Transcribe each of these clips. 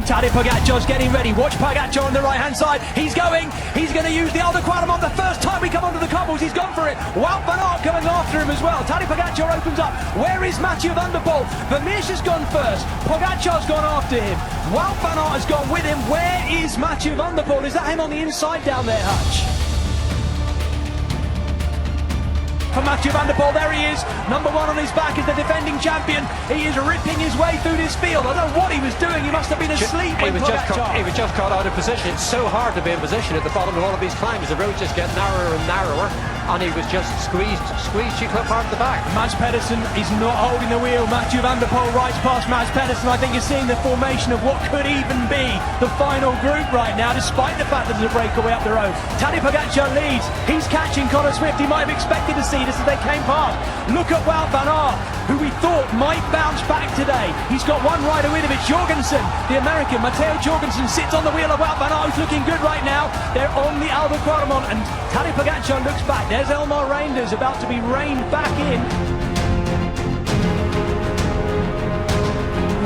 And Tadej Pogačar's getting ready. Watch Pogačar on the right-hand side. He's going to use the Oude Kwaremont. The first time we come onto the cobbles, he's gone for it. Wout Van Aert coming after him as well. Tadej Pogačar opens up. Where is Mathieu van der Poel? Vermeersch has gone first. Pogačar's gone after him. Wout Van Aert has gone with him. Where is Mathieu van der Poel? Is that him on the inside down there, Hutch? For Mathieu van der Poel, there he is. Number one on his back is the defending champion. He is ripping his way through this field. I don't know what he was doing. He must have been asleep. He was just caught out of position. It's so hard to be in position at the bottom of all of these climbs. The roads just get narrower and narrower, and he was just squeezed you clip hard at the back. Mads Pedersen is not holding the wheel. Mathieu van der Poel rides past Mads Pedersen. I think you're seeing the formation of what could even be the final group right now, despite the fact that there's a breakaway up the road. Tadej Pogačar leads. He's catching Connor Swift. He might have expected to see this as they came past. Look at Wout Van Aert, who we thought might bounce back today. He's got one rider with him. It's Jorgensen, the American. Mathieu Jorgensen sits on the wheel of Wout Van Aert, who's looking good right now. They're on the Oude Kwaremont, and Tadej Pogačar looks back. There's Elmar Reinders about to be reined back in.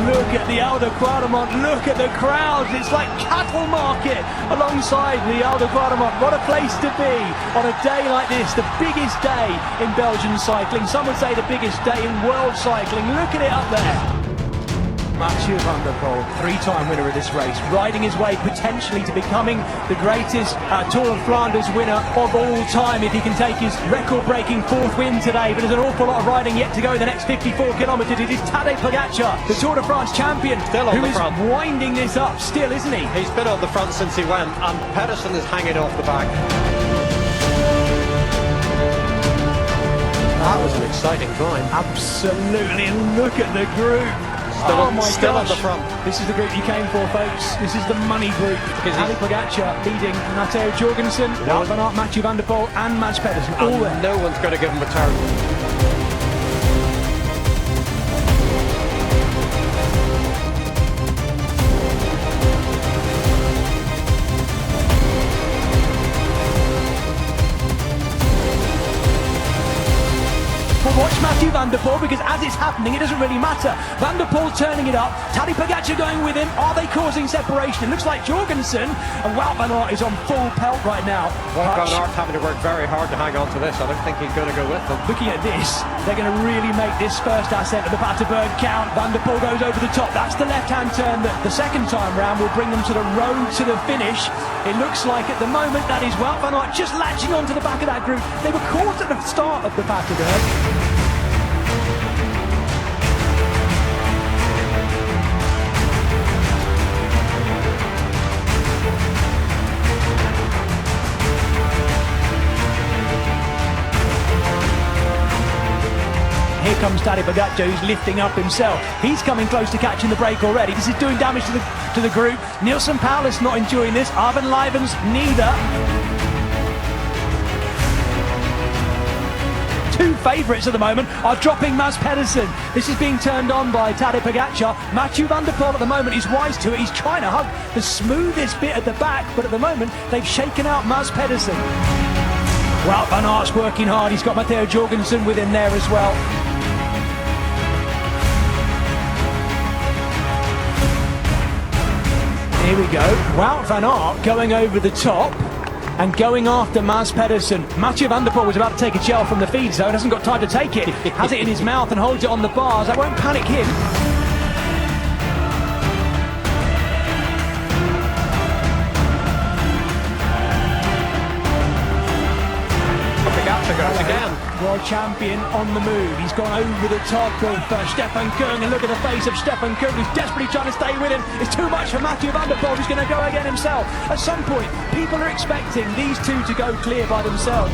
Look at the Oude Kwaremont, look at the crowds. It's like cattle market alongside the Oude Kwaremont. What a place to be on a day like this, the biggest day in Belgian cycling. Some would say the biggest day in world cycling. Look at it up there. Mathieu van der Poel, three-time winner of this race, riding his way potentially to becoming the greatest Tour of Flanders winner of all time if he can take his record-breaking fourth win today. But there's an awful lot of riding yet to go in the next 54 kilometres. It is Tadej Pogačar, the Tour de France champion, still on the front, winding this up still, isn't he? He's been on the front since he went, and Pedersen is hanging off the back. That was an exciting climb. Absolutely, and look at the group. Still on the front. This is the group you came for, folks. This is the money group. Tadej Pogačar leading Mathieu Jorgensen, Wout Van Aert, Mathieu van der Poel and Mads Pedersen. All there. No one's going to give him a turn. Watch Mathieu van der Poel, because as it's happening it doesn't really matter. Van der Poel turning it up, Tadej Pogačar going with him. Are they causing separation? It looks like Jorgensen, and Wout Van Aert is on full pelt right now. Wout Van Aert having to work very hard to hang on to this. I don't think he's going to go with them. Looking at this, they're going to really make this first ascent of the Paterberg count. Van der Poel goes over the top. That's the left-hand turn that the second time round will bring them to the road to the finish. It looks like at the moment that is Wout Van Aert just latching onto the back of that group. They were caught at the start of the Paterberg. Here comes Tadej Pogačar, who's lifting up himself. He's coming close to catching the break already. This is doing damage to the group. Nielsen Paulus not enjoying this. Arben Leivens neither. Two favourites at the moment are dropping Mads Pedersen. This is being turned on by Tadej Pogačar. Mathieu van der Poel at the moment is wise to it. He's trying to hug the smoothest bit at the back, but at the moment they've shaken out Mads Pedersen. Wout Van Aert's working hard. He's got Mathieu Jorgensen with him there as well. Here we go. Wout Van Aert going over the top and going after Mads Pedersen. Mathieu van der Poel was about to take a gel from the feed zone, hasn't got time to take it. Has it in his mouth and holds it on the bars. That won't panic him. Pogačar goes again. World champion on the move. He's gone over the top of Stefan Kung, and look at the face of Stefan Kung, who's desperately trying to stay with him. It's too much for Mathieu van der Poel, who's going to go again himself. At some point, people are expecting these two to go clear by themselves.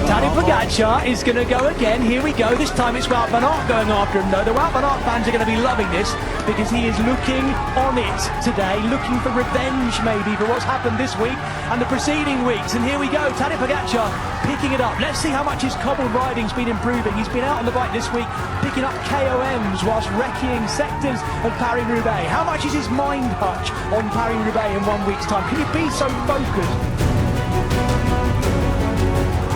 Tadej Pogačar Pogačar is going to go again. Here we go. This time it's Wout Van Aert going after him, though. The Wout Van Aert fans are going to be loving this because he is looking on it today, looking for revenge maybe for what's happened this week and the preceding weeks. And here we go. Tadej Pogačar picking it up. Let's see how much his cobbled riding's been improving. He's been out on the bike this week picking up KOMs whilst wrecking sectors of Paris-Roubaix. How much is his mind hutch on Paris-Roubaix in 1 week's time? Can you be so focused?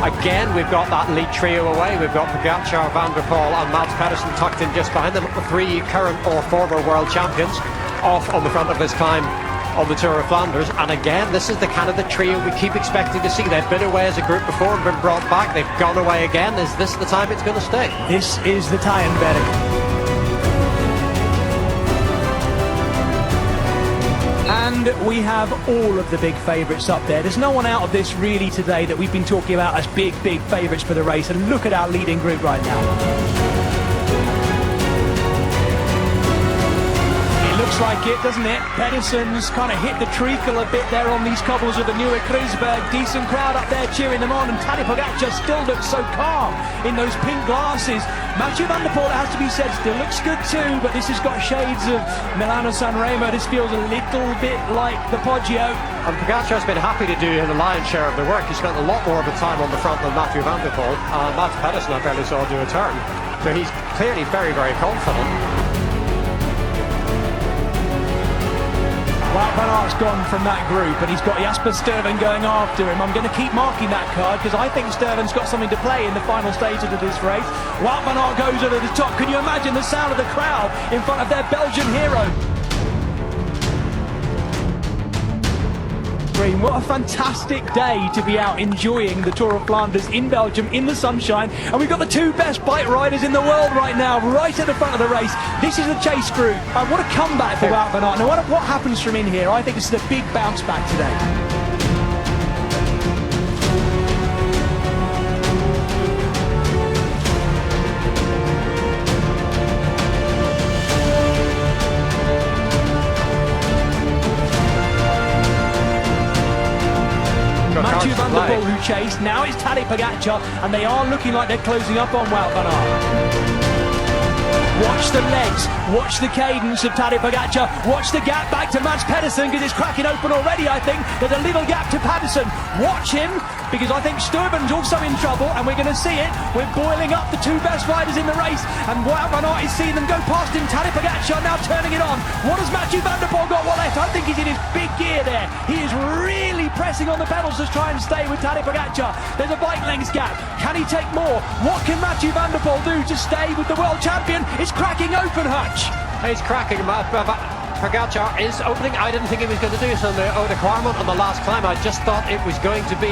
Again, we've got that lead trio away. We've got Pogačar, Van der Poel and Mats Pedersen tucked in just behind them. Three current or former world champions off on the front of this climb on the Tour of Flanders. And again, this is the kind of the trio we keep expecting to see. They've been away as a group before and been brought back. They've gone away again. Is this the time it's going to stay? This is the time, Berg. And we have all of the big favourites up there. There's no one out of this really today that we've been talking about as big favourites for the race. And look at our leading group right now. It looks like it, doesn't it? Pedersen's kind of hit the treacle a bit there on these cobbles of the Nieuwe Kruisberg. Decent crowd up there cheering them on. And Tadej Pogačar still looks so calm in those pink glasses. Mathieu van der Poel, it has to be said, still looks good too, but this has got shades of Milan-San Remo. This feels a little bit like the Poggio. And Pogačar's been happy to do the lion's share of the work. He spent a lot more of the time on the front than Mathieu van der Poel. And Mats Pedersen I barely saw do a turn. So he's clearly very, very confident. Wout Van Aert's gone from that group and he's got Jasper Stuyven going after him. I'm going to keep marking that card because I think Stuyven's got something to play in the final stages of this race. Wout Van Aert goes over the top. Can you imagine the sound of the crowd in front of their Belgian hero? What a fantastic day to be out enjoying the Tour of Flanders in Belgium in the sunshine, and we've got the two best bike riders in the world right now right at the front of the race. This is the chase group. What a comeback for Wout Van Aert. Now what happens from in here? I think this is a big bounce back today. Mathieu van der Poel who chased, now it's Tadej Pogačar, and they are looking like they're closing up on Wout Van Aert. Watch the legs, watch the cadence of Tadej Pogačar, watch the gap back to Mats Pedersen because it's cracking open already. I think there's a little gap to Pedersen. Watch him because I think Stuyven's also in trouble and we're going to see it. We're boiling up the two best riders in the race and Wout Van Aert is seeing them go past him. Tadej Pogačar now turning it on. What has Mathieu van der Poel got left? I think he's in his big gear there. He is really pressing on the pedals to try and stay with Tadej Pogačar. There's a bike length gap. Can he take more? What can Mathieu van der Poel do to stay with the world champion? It's cracking open, Hutch. He's cracking. Pogačar is opening. I didn't think he was going to do this on the Oude Kwaremont on the last climb. I just thought it was going to be,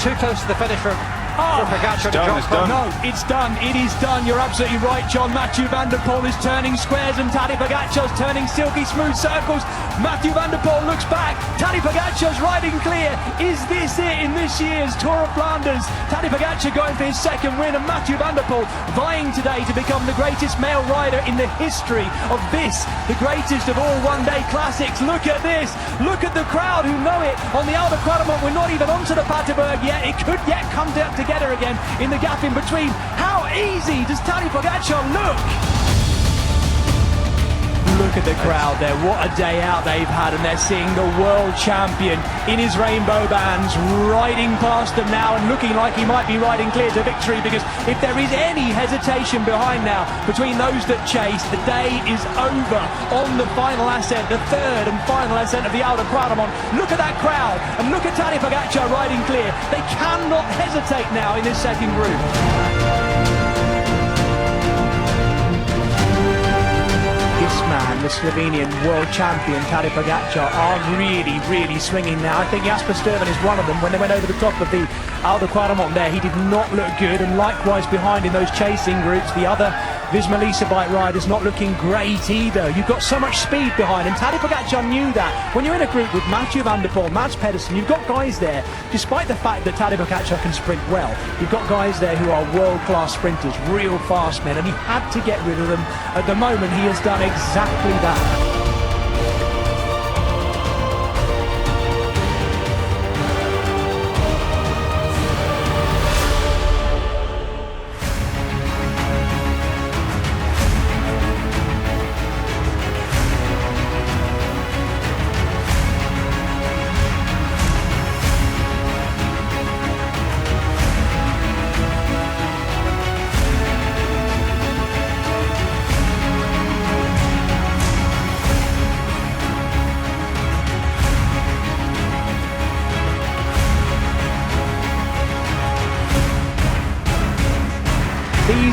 too close to the finish for Pogačar to drop. No, it's done. It is done. You're absolutely right, John. Mathieu van der Poel is turning squares and Tadej Pogačar's turning silky smooth circles. Mathieu van der Poel looks back. Tadej Pogačar's riding clear. Is this it in this year's Tour of Flanders? Tadej Pogačar going for his second win and Mathieu van der Poel vying today to become the greatest male rider in the history of this, the greatest of all one-day classics. Look at this. Look at the crowd who know it. On the Oude Kwaremont, we're not even onto the Paterberg yet. It could yet come together again in the gap in between. How easy does Tadej Pogačar look? Look at the crowd there. What a day out they've had, and they're seeing the world champion in his rainbow bands riding past them now and looking like he might be riding clear to victory, because if there is any hesitation behind now between those that chase, the day is over on the final ascent, the third and final ascent of the Oude Kwaremont. Look at that crowd and look at Tadej Pogačar riding clear. They cannot hesitate now in this second group. This man, the Slovenian world champion Tadej Pogačar, are really swinging now. I think Jasper Stuyven is one of them. When they went over the top of the Oude Kwaremont there, he did not look good, and likewise behind in those chasing groups, the other Visma Lease bike riders not looking great either. You've got so much speed behind, and Tadej Pogačar knew that. When you're in a group with Mathieu van der Poel, Mats Pedersen, you've got guys there, despite the fact that Tadej Pogačar can sprint well, you've got guys there who are world-class sprinters, real fast men, and he had to get rid of them. At the moment, he has done exactly that.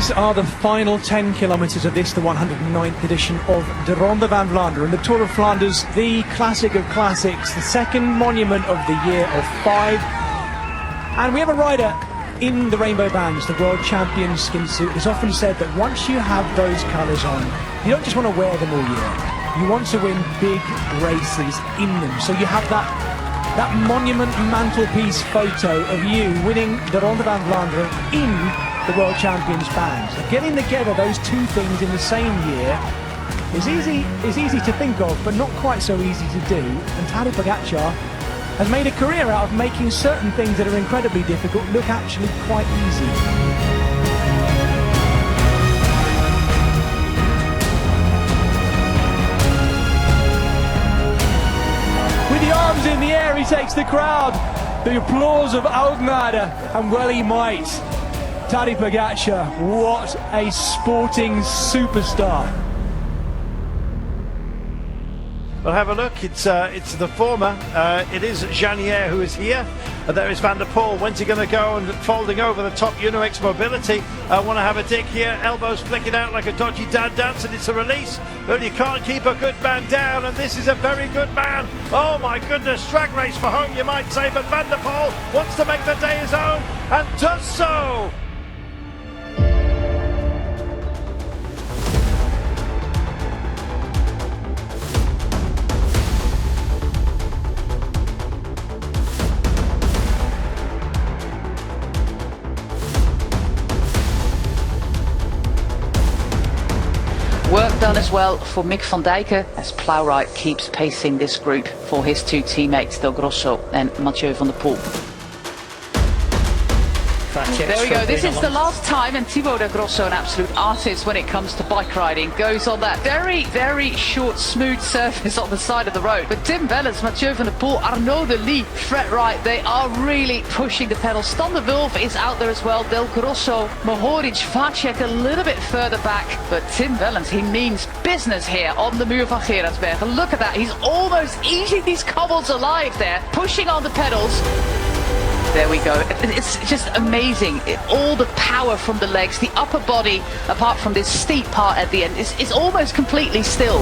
These are the final 10 kilometres of this, the 109th edition of the Ronde van Vlaanderen. And the Tour of Flanders, the classic of classics, the second monument of the year of 5. And we have a rider in the rainbow bands, the world champion skin suit. It's often said that once you have those colours on, you don't just want to wear them all year. You want to win big races in them. So you have that monument mantelpiece photo of you winning the Ronde van Vlaanderen in the world champions bands. Getting together those two things in the same year is easy to think of, but not quite so easy to do. And Tadej Pogačar has made a career out of making certain things that are incredibly difficult look actually quite easy. With the arms in the air, he takes the crowd. The applause of Oude Kwaremont, and well he might. Tadej Pogačar, what a sporting superstar. Well, have a look. It's the former. It is Janier who is here. There is Van der Poel. When's he going to go and folding over the top Uno-X Mobility? I want to have a dig here. Elbows flicking out like a dodgy dad dance, and it's a release. But you can't keep a good man down, and this is a very good man. Oh my goodness, drag race for home, you might say. But Van der Poel wants to make the day his own, and does so. Work done as well for Mick van Dijken as Plowright keeps pacing this group for his two teammates Del Grosso and Mathieu van der Poel. There we go, this is the last time, and Thibaut Del Grosso, an absolute artist when it comes to bike riding, goes on that very, very short, smooth surface on the side of the road. But Tim Wellens, Mathieu van der Poel, Arnaud Delis, Fred Wright, they are really pushing the pedals. Stan de Wulf is out there as well, Del Grosso, Mohoric, Vacek a little bit further back. But Tim Wellens, he means business here on the Muur van Gerardsberg. And look at that, he's almost eating these cobbles alive there, pushing on the pedals. There we go. It's just amazing. All the power from the legs, the upper body, apart from this steep part at the end, is almost completely still.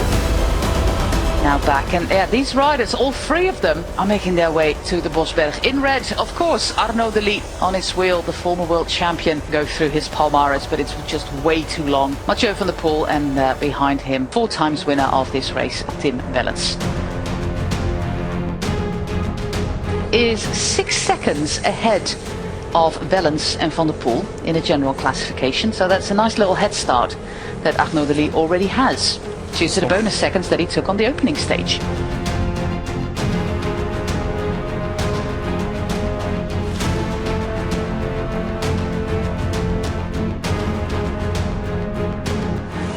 Now back, and yeah, these riders, all three of them, are making their way to the Bosberg. In red, of course, Arnaud Delis on his wheel, the former world champion. Go through his palmares, but it's just way too long. Mathieu van der Poel, and behind him, 4 times winner of this race, Tim Wellens. Is 6 seconds ahead of Wellens and Van der Poel in a general classification, so that's a nice little head start that Arnaud Delis already has, due to the bonus seconds that he took on the opening stage.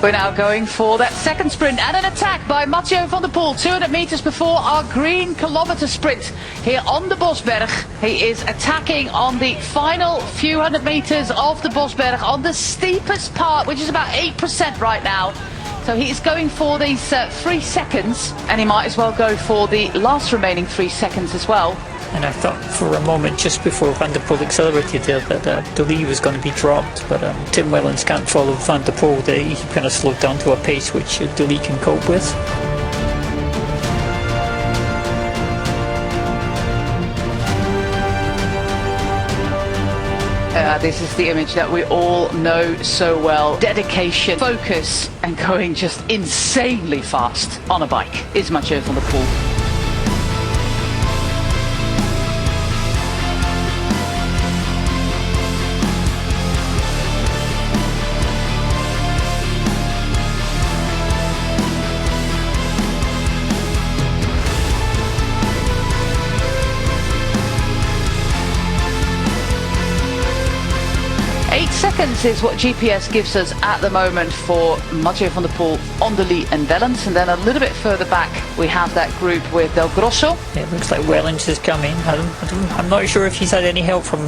We're now going for that second sprint and an attack by Mathieu van der Poel. 200 meters before our green kilometer sprint here on the Bosberg. He is attacking on the final few hundred meters of the Bosberg on the steepest part, which is about 8% right now. So he is going for these 3 seconds, and he might as well go for the last remaining 3 seconds as well. And I thought for a moment just before Van der Poel accelerated there that Delis was going to be dropped, but Tim Wellens can't follow Van der Poel. He kind of slowed down to a pace which Delis can cope with. This is the image that we all know so well. Dedication, focus, and going just insanely fast on a bike is Mathieu van der Poel. Seconds is what GPS gives us at the moment for Mathieu van der Poel, Delis and Wellens, and then a little bit further back we have that group with Del Grosso. It looks like Wellens is coming. I'm not sure if he's had any help from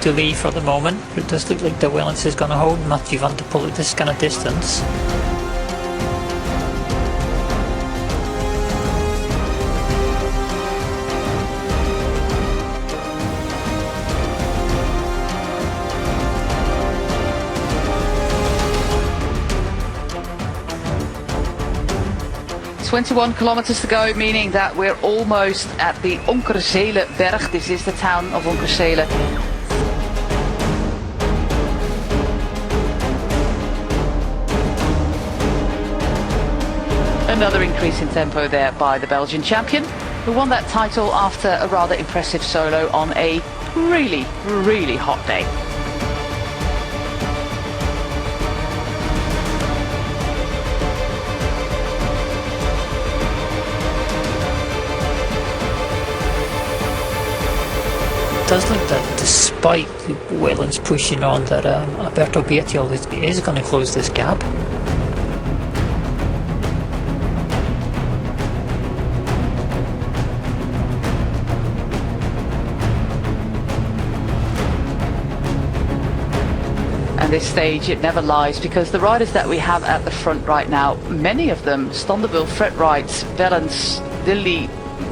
Delis for the moment, but it does look like Del Wellens is going to hold Mathieu van der Poel at this kind of distance. 21 kilometers to go, meaning that we're almost at the Onkerzele-berg. This is the town of Onkerzele. Another increase in tempo there by the Belgian champion, who won that title after a rather impressive solo on a really, really hot day. It does look that despite Wellens pushing on, that Alberto Bettiol is going to close this gap. And this stage, it never lies, because the riders that we have at the front right now, many of them, Standerwill, Fred Wright, Wellens, Dilly,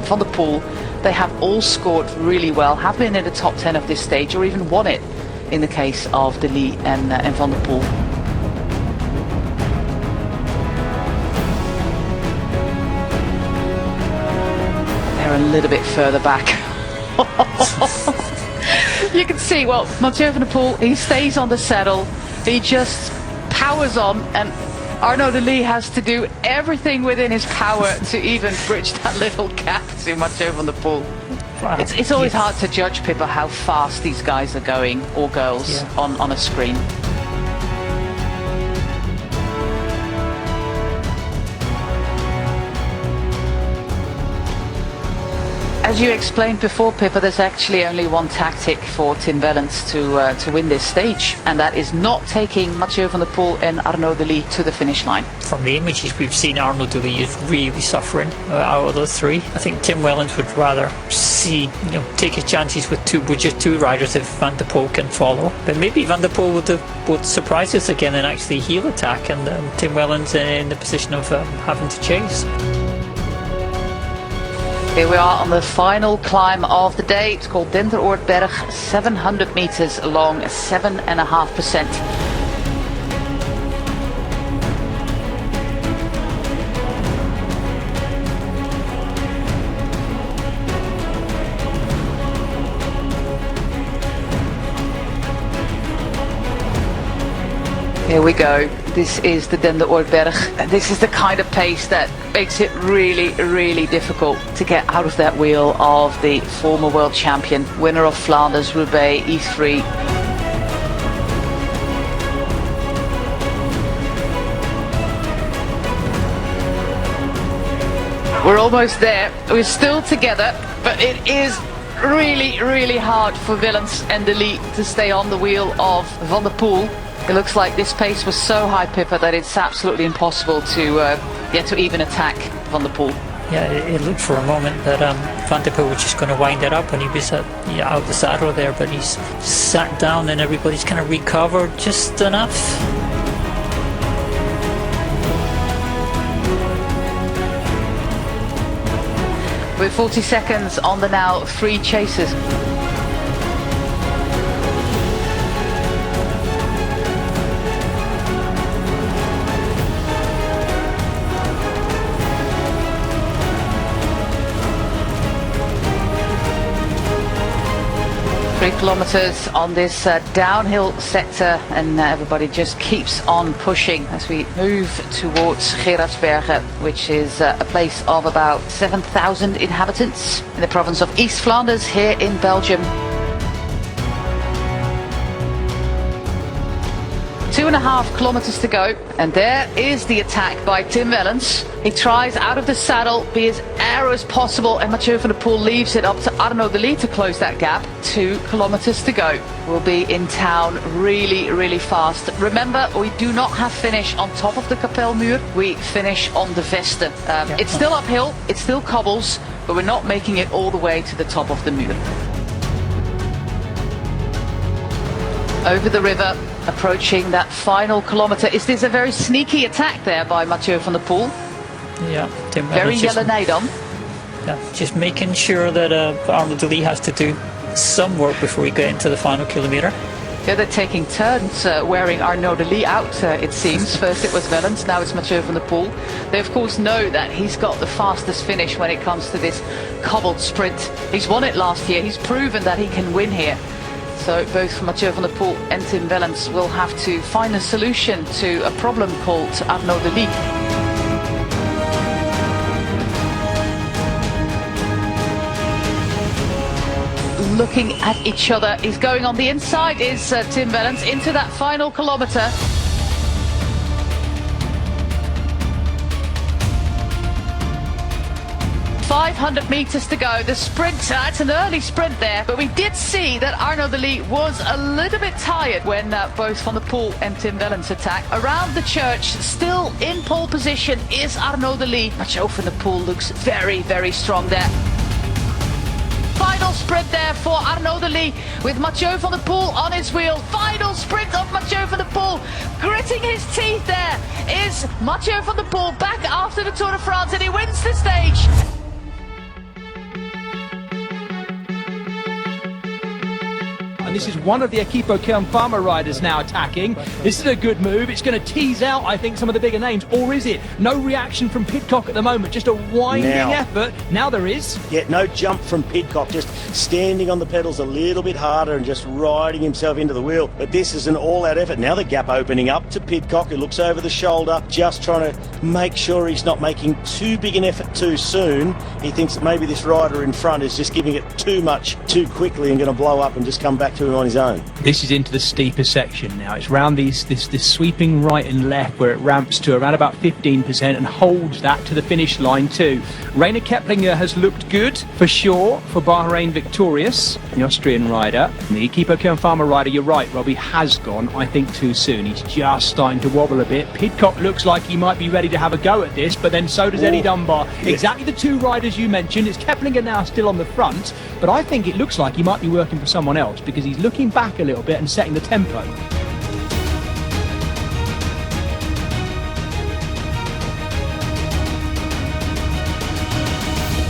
Van der Poel, they have all scored really well, have been in the top 10 of this stage, or even won it in the case of Dilly and Van der Poel. They're a little bit further back. You can see, well, Mathieu van der Poel, he stays on the saddle, he just powers on, and Arnaud de Lee has to do everything within his power to even bridge that little gap to Mathieu van der Poel. It's always hard to judge, Pippa, how fast these guys are going, or girls, on a screen. As you explained before, Pippa, there's actually only one tactic for Tim Wellens to win this stage, and that is not taking Mathieu van der Poel and Arnaud de Lee to the finish line. From the images we've seen, Arnaud de Lee is really suffering out of the three. I think Tim Wellens would rather take his chances with just two riders if Van der Poel can follow. But maybe Van der Poel would surprise us again and actually heel attack, and Tim Wellens in the position of having to chase. Here we are on the final climb of the day. It's called Denderoordberg, 700 meters long, 7.5%. Here we go. This is the Denderoordberg. This is the kind of pace that makes it really, really difficult to get out of that wheel of the former world champion, winner of Flanders, Roubaix, E3. We're almost there. We're still together, but it is really, really hard for Wellens and de Lee to stay on the wheel of Van der Poel. It looks like this pace was so high, Pippa, that it's absolutely impossible to even attack Van der Poel. Yeah, it looked for a moment that Van der Poel was just going to wind it up, and he was out the saddle there, but he's sat down and everybody's kind of recovered just enough. With 40 seconds on the now, three chasers. Kilometers on this downhill sector, and everybody just keeps on pushing as we move towards Gerardsbergen, which is a place of about 7,000 inhabitants in the province of East Flanders here in Belgium. 2.5 kilometers to go, and there is the attack by Tim Wellens. He tries out of the saddle, be as arrow as possible, and Mathieu van der Poel leaves it up to Arnaud de Lee to close that gap. 2 kilometers to go. We'll be in town really, really fast. Remember, we do not have finish on top of the Kapelmuur. We finish on the Veste. It's still uphill, it's still cobbles, but we're not making it all the way to the top of the muur. Over the river, approaching that final kilometer. Is this a very sneaky attack there by Mathieu van der Poel? Yeah, Tim very yellow Nydam. Yeah, just making sure that Arnaud de Lee has to do some work before we get into the final kilometer. Yeah, they're taking turns wearing Arnaud Delis out, it seems. First it was Wellens, now it's Mathieu van der Poel. They of course know that he's got the fastest finish when it comes to this cobbled sprint. He's won it last year, he's proven that he can win here. So both Mathieu van der Poel and Tim Wellens will have to find a solution to a problem called Arnaud Delis. Looking at each other, he's going on the inside, is Tim Wellens, into that final kilometre. .500 metres to go. The sprint, it's an early sprint there, but we did see that Arnaud Delis was a little bit tired when both Van der Poel and Tim Wellens attacked. Around the church, still in pole position, is Arnaud Delis. Mathieu van der Poel looks very, very strong there. Final sprint there for Arnaud Delis with Mathieu van der Poel on his wheel. Final sprint of Mathieu van der Poel. Gritting his teeth there is Mathieu van der Poel back after the Tour de France, and he wins the stage. And this is one of the Equipo Farmer riders now attacking. This is a good move. It's going to tease out, I think, some of the bigger names. Or is it? No reaction from Pidcock at the moment. Just a winding effort. Now there is. Yeah, no jump from Pidcock. Just standing on the pedals a little bit harder and just riding himself into the wheel. But this is an all-out effort. Now the gap opening up to Pidcock, who looks over the shoulder, just trying to make sure he's not making too big an effort too soon. He thinks that maybe this rider in front is just giving it too much too quickly and going to blow up and just come back to him on his own. This is into the steeper section now. It's round this sweeping right and left where it ramps to around about 15% and holds that to the finish line too. Rainer Keplinger has looked good for sure for Bahrain victorious, the Austrian rider. And the Equipo Farmer rider, you're right, Robbie, has gone, I think, too soon. He's just starting to wobble a bit. Pidcock looks like he might be ready to have a go at this, but then so does Eddie Dunbar. Yeah. Exactly the two riders you mentioned. It's Keplinger now still on the front, but I think it looks like he might be working for someone else because he's looking back a little bit and setting the tempo.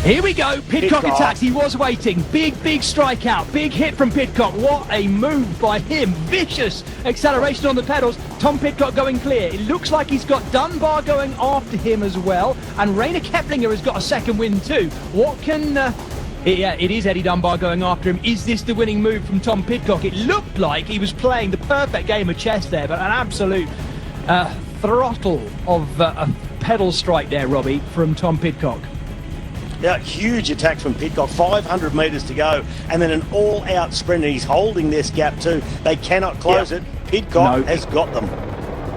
Here we go, Pidcock attacks, he was waiting, big strikeout, big hit from Pidcock, what a move by him, vicious acceleration on the pedals, Tom Pidcock going clear, it looks like he's got Dunbar going after him as well, and Rainer Keplinger has got a second win too. What can... Yeah, it is Eddie Dunbar going after him. Is this the winning move from Tom Pidcock? It looked like he was playing the perfect game of chess there, but an absolute throttle of a pedal strike there, Robbie, from Tom Pidcock. Yeah, huge attack from Pidcock, 500 metres to go, and then an all-out sprint, and he's holding this gap too. They cannot close it. Pidcock has got them.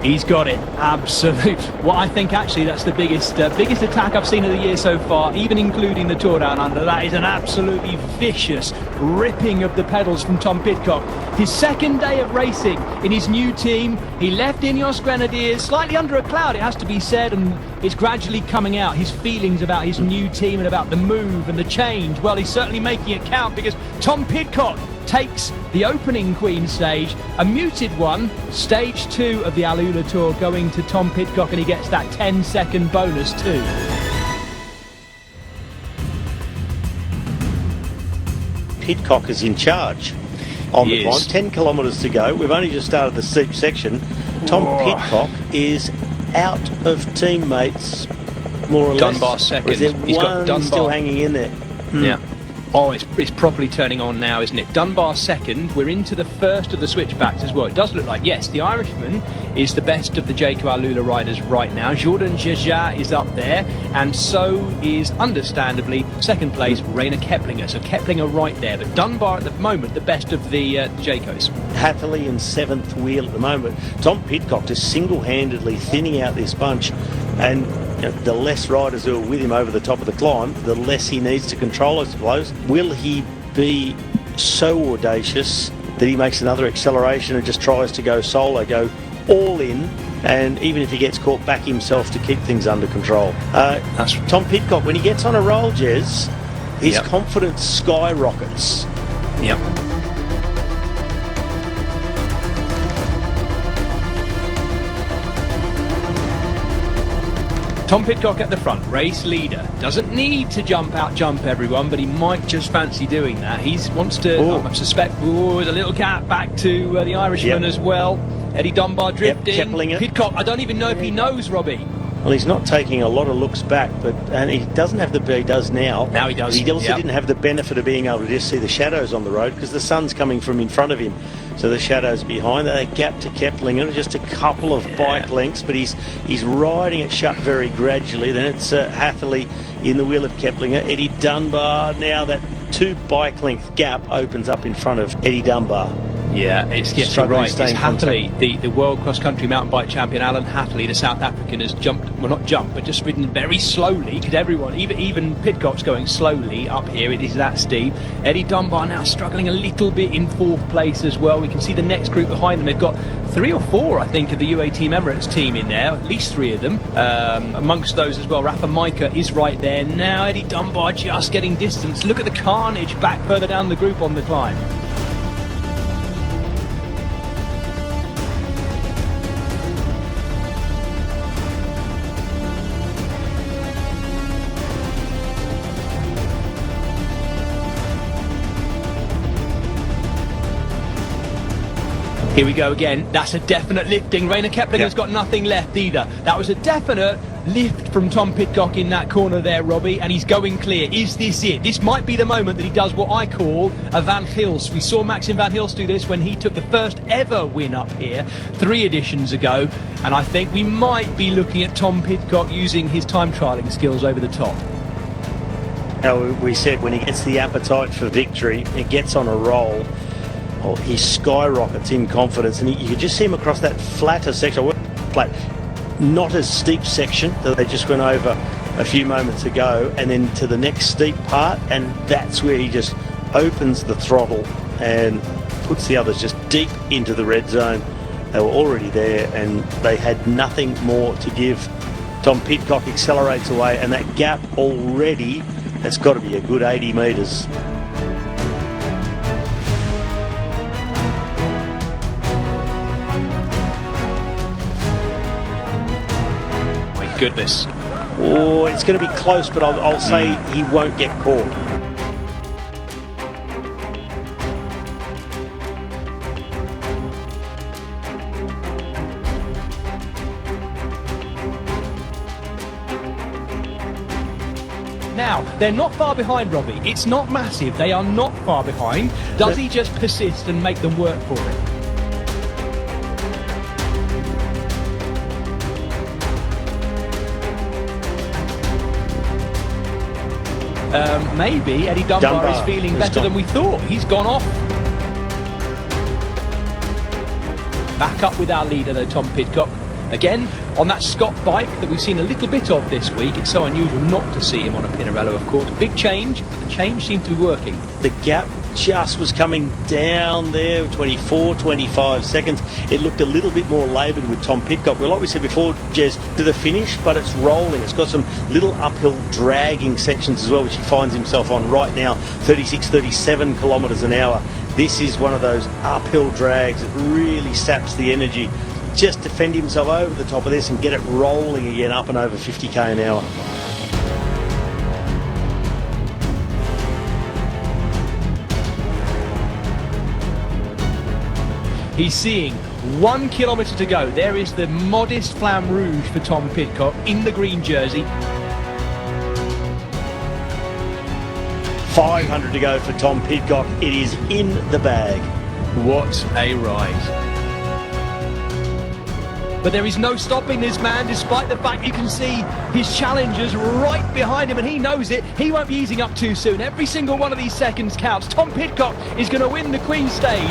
He's got it, absolute. Well, I think actually that's the biggest attack I've seen of the year so far, even including the Tour Down Under. That is an absolutely vicious ripping of the pedals from Tom Pidcock. His second day of racing in his new team. He left Ineos Grenadiers slightly under a cloud, it has to be said, and it's gradually coming out. His feelings about his new team and about the move and the change, well, he's certainly making it count because Tom Pidcock takes the opening Queen stage, a muted one, stage 2 of the Alula Tour going to Tom Pidcock, and he gets that 10-second bonus too. Pidcock is in charge on the climb, 10 kilometres to go. We've only just started the steep section. Tom Pidcock is out of teammates, more or less. Dunbar second. Or is there He's one got Dunbar still hanging in there? Yeah. Oh, it's properly turning on now, isn't it? Dunbar second. We're into the first of the switchbacks as well. It does look like, yes, the Irishman is the best of the Jacob Alula riders right now. Jordan Jaja is up there, and so is, understandably, second place, Rainer Keplinger. So Keplinger right there, but Dunbar at the moment, the best of the Jacos. Happily in 7th wheel at the moment. Tom Pidcock just single-handedly thinning out this bunch, and the less riders who are with him over the top of the climb, the less he needs to control, I suppose. Will he be so audacious that he makes another acceleration and just tries to go solo, go all in, and even if he gets caught, back himself to keep things under control? Tom Pidcock, when he gets on a roll, Jez, his confidence skyrockets. Yep. Tom Pidcock at the front, race leader. Doesn't need to jump everyone, but he might just fancy doing that. He wants to, I suspect, there's a little gap back to the Irishman as well. Eddie Dunbar drifting. Pidcock, I don't even know if he knows, Robbie. Well, he's not taking a lot of looks back, and he doesn't have he does now. Now he does. He also didn't have the benefit of being able to just see the shadows on the road because the sun's coming from in front of him. So the shadows behind that gap to Keplinger, just a couple of bike lengths, but he's riding it shut very gradually. Then it's Hatherley in the wheel of Keplinger. Eddie Dunbar, now that 2 bike length gap opens up in front of Eddie Dunbar. Yeah, it's right. It's Hatherley, the world cross-country mountain bike champion, Alan Hatherley, the South African, has jumped, well not jumped, but just ridden very slowly, because everyone, even Pidcock's going slowly up here, it is that steep. Eddie Dunbar now struggling a little bit in 4th place as well. We can see the next group behind them. They've got 3 or 4, I think, of the UAE Team Emirates team in there, at least 3 of them. Amongst those as well, Rafa Micah is right there. Now Eddie Dunbar just getting distance. Look at the carnage back further down the group on the climb. Here we go again. That's a definite lifting. Rainer Keplinger's got nothing left either. That was a definite lift from Tom Pidcock in that corner there, Robbie, and he's going clear. Is this it? This might be the moment that he does what I call a Van Gils. We saw Maxim Van Gils do this when he took the first ever win up here 3 editions ago, and I think we might be looking at Tom Pidcock using his time trialling skills over the top. Now, we said when he gets the appetite for victory, he gets on a roll. Oh, he skyrockets in confidence, and you could just see him across that flatter section, not as steep section that they just went over a few moments ago, and then to the next steep part, and that's where he just opens the throttle and puts the others just deep into the red zone. They were already there, and they had nothing more to give. Tom Pidcock accelerates away, and that gap already, that's got to be a good 80 metres. Goodness. Oh, it's going to be close, but I'll say he won't get caught. Now, they're not far behind, Robbie. It's not massive. They are not far behind. Does he just persist and make them work for it? Maybe Eddie Dunbar is feeling better than we thought. He's gone off. Back up with our leader though, Tom Pidcock. Again, on that Scott bike that we've seen a little bit of this week. It's so unusual not to see him on a Pinarello, of course. Big change, but the change seemed to be working. The gap just was coming down there, 24, 25 seconds. It looked a little bit more laboured with Tom Pidcock. Well, like we said before, Jez, to the finish, but it's rolling. It's got some little uphill dragging sections as well, which he finds himself on right now, 36, 37 kilometres an hour. This is one of those uphill drags that really saps the energy. Just defend himself over the top of this and get it rolling again up and over 50k an hour. He's seeing 1 kilometre to go. There is the modest Flamme Rouge for Tom Pidcock in the green jersey. 500 to go for Tom Pidcock. It is in the bag. What a ride. But there is no stopping this man, despite the fact you can see his challengers right behind him, and he knows it. He won't be easing up too soon. Every single one of these seconds counts. Tom Pidcock is going to win the Queen's Stage.